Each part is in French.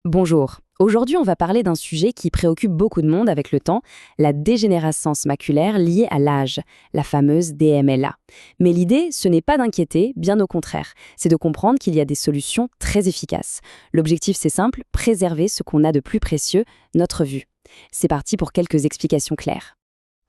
Bonjour. Aujourd'hui, on va parler d'un sujet qui préoccupe beaucoup de monde avec le temps, la dégénérescence maculaire liée à l'âge, la fameuse DMLA. Mais l'idée, ce n'est pas d'inquiéter, bien au contraire, c'est de comprendre qu'il y a des solutions très efficaces. L'objectif, c'est simple, préserver ce qu'on a de plus précieux, notre vue. C'est parti pour quelques explications claires.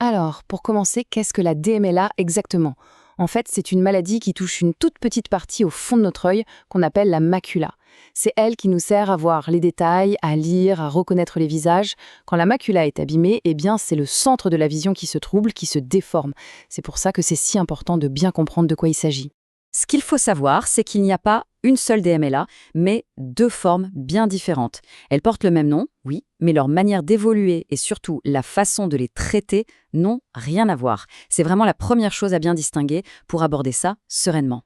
Alors, pour commencer, qu'est-ce que la DMLA exactement? En fait, c'est une maladie qui touche une toute petite partie au fond de notre œil qu'on appelle la macula. C'est elle qui nous sert à voir les détails, à lire, à reconnaître les visages. Quand la macula est abîmée, eh bien, c'est le centre de la vision qui se trouble, qui se déforme. C'est pour ça que c'est si important de bien comprendre de quoi il s'agit. Ce qu'il faut savoir, c'est qu'il n'y a pas une seule DMLA, mais deux formes bien différentes. Elles portent le même nom, oui, mais leur manière d'évoluer et surtout la façon de les traiter n'ont rien à voir. C'est vraiment la première chose à bien distinguer pour aborder ça sereinement.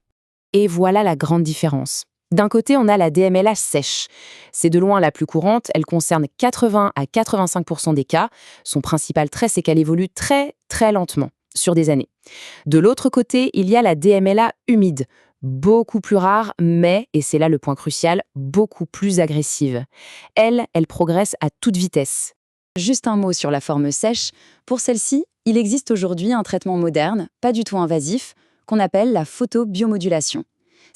Et voilà la grande différence. D'un côté, on a la DMLA sèche. C'est de loin la plus courante, elle concerne 80 à 85% des cas. Son principal trait, c'est qu'elle évolue très, très lentement, sur des années. De l'autre côté, il y a la DMLA humide, beaucoup plus rare, mais, et c'est là le point crucial, beaucoup plus agressive. Elle progresse à toute vitesse. Juste un mot sur la forme sèche. Pour celle-ci, il existe aujourd'hui un traitement moderne, pas du tout invasif, qu'on appelle la photobiomodulation.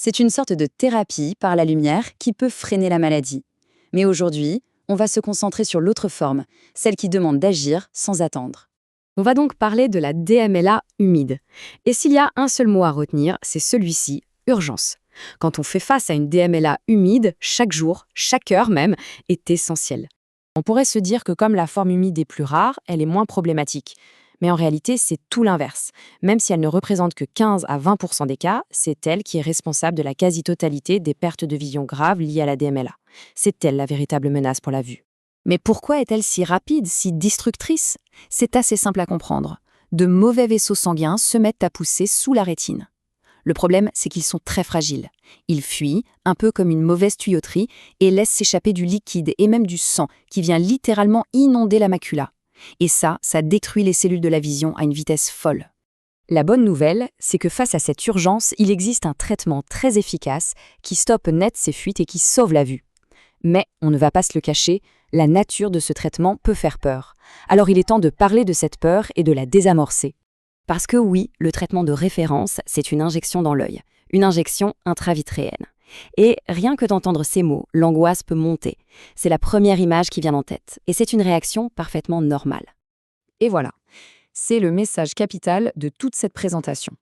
C'est une sorte de thérapie par la lumière qui peut freiner la maladie. Mais aujourd'hui, on va se concentrer sur l'autre forme, celle qui demande d'agir sans attendre. On va donc parler de la DMLA humide. Et s'il y a un seul mot à retenir, c'est celui-ci, urgence. Quand on fait face à une DMLA humide, chaque jour, chaque heure même, est essentiel. On pourrait se dire que comme la forme humide est plus rare, elle est moins problématique. Mais en réalité, c'est tout l'inverse. Même si elle ne représente que 15 à 20% des cas, c'est elle qui est responsable de la quasi-totalité des pertes de vision graves liées à la DMLA. C'est elle la véritable menace pour la vue. Mais pourquoi est-elle si rapide, si destructrice? C'est assez simple à comprendre. De mauvais vaisseaux sanguins se mettent à pousser sous la rétine. Le problème, c'est qu'ils sont très fragiles. Ils fuient, un peu comme une mauvaise tuyauterie, et laissent s'échapper du liquide et même du sang qui vient littéralement inonder la macula. Et ça détruit les cellules de la vision à une vitesse folle. La bonne nouvelle, c'est que face à cette urgence, il existe un traitement très efficace qui stoppe net ces fuites et qui sauve la vue. Mais, on ne va pas se le cacher, la nature de ce traitement peut faire peur. Alors il est temps de parler de cette peur et de la désamorcer. Parce que oui, le traitement de référence, c'est une injection dans l'œil, une injection intravitréenne. Et rien que d'entendre ces mots, l'angoisse peut monter. C'est la première image qui vient en tête, et c'est une réaction parfaitement normale. Et voilà, c'est le message capital de toute cette présentation.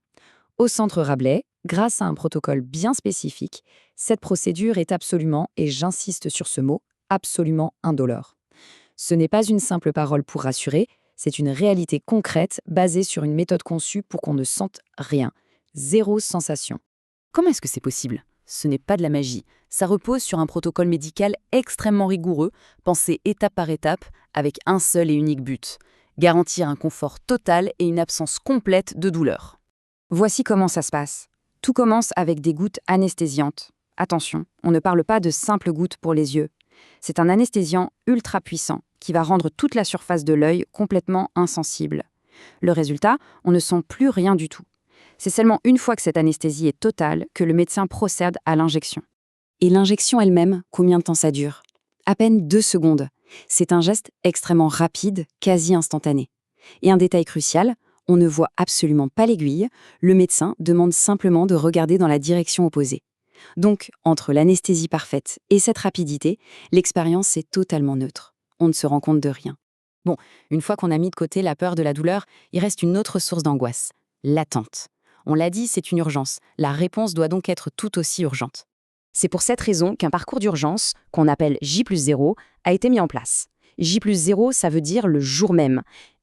Au Centre Rabelais, grâce à un protocole bien spécifique, cette procédure est absolument, et j'insiste sur ce mot, absolument indolore. Ce n'est pas une simple parole pour rassurer, c'est une réalité concrète basée sur une méthode conçue pour qu'on ne sente rien. Zéro sensation. Comment est-ce que c'est possible ? Ce n'est pas de la magie. Ça repose sur un protocole médical extrêmement rigoureux, pensé étape par étape, avec un seul et unique but: garantir un confort total et une absence complète de douleur. Voici comment ça se passe. Tout commence avec des gouttes anesthésiantes. Attention, on ne parle pas de simples gouttes pour les yeux. C'est un anesthésiant ultra puissant qui va rendre toute la surface de l'œil complètement insensible. Le résultat, on ne sent plus rien du tout. C'est seulement une fois que cette anesthésie est totale que le médecin procède à l'injection. Et l'injection elle-même, combien de temps ça dure ? À peine 2 secondes. C'est un geste extrêmement rapide, quasi instantané. Et un détail crucial, on ne voit absolument pas l'aiguille, le médecin demande simplement de regarder dans la direction opposée. Donc, entre l'anesthésie parfaite et cette rapidité, l'expérience est totalement neutre. On ne se rend compte de rien. Bon, une fois qu'on a mis de côté la peur de la douleur, il reste une autre source d'angoisse, l'attente. On l'a dit, c'est une urgence. La réponse doit donc être tout aussi urgente. C'est pour cette raison qu'un parcours d'urgence, qu'on appelle J+0, a été mis en place. J+0, ça veut dire le jour même.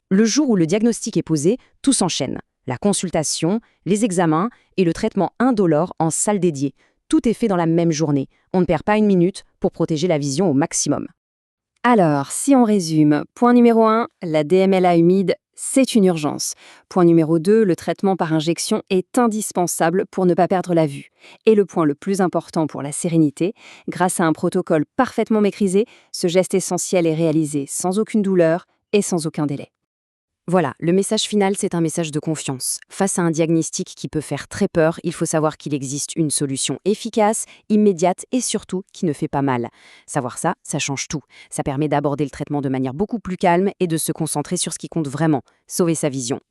Le jour où le diagnostic est posé, tout s'enchaîne. La consultation, les examens et le traitement indolore en salle dédiée. Tout est fait dans la même journée. On ne perd pas une minute pour protéger la vision au maximum. Alors, si on résume, point numéro 1, la DMLA humide, c'est une urgence. Point numéro 2, le traitement par injection est indispensable pour ne pas perdre la vue. Et le point le plus important pour la sérénité, grâce à un protocole parfaitement maîtrisé, ce geste essentiel est réalisé sans aucune douleur et sans aucun délai. Voilà, le message final, c'est un message de confiance. Face à un diagnostic qui peut faire très peur, il faut savoir qu'il existe une solution efficace, immédiate et surtout qui ne fait pas mal. Savoir ça, ça change tout. Ça permet d'aborder le traitement de manière beaucoup plus calme et de se concentrer sur ce qui compte vraiment, sauver sa vision.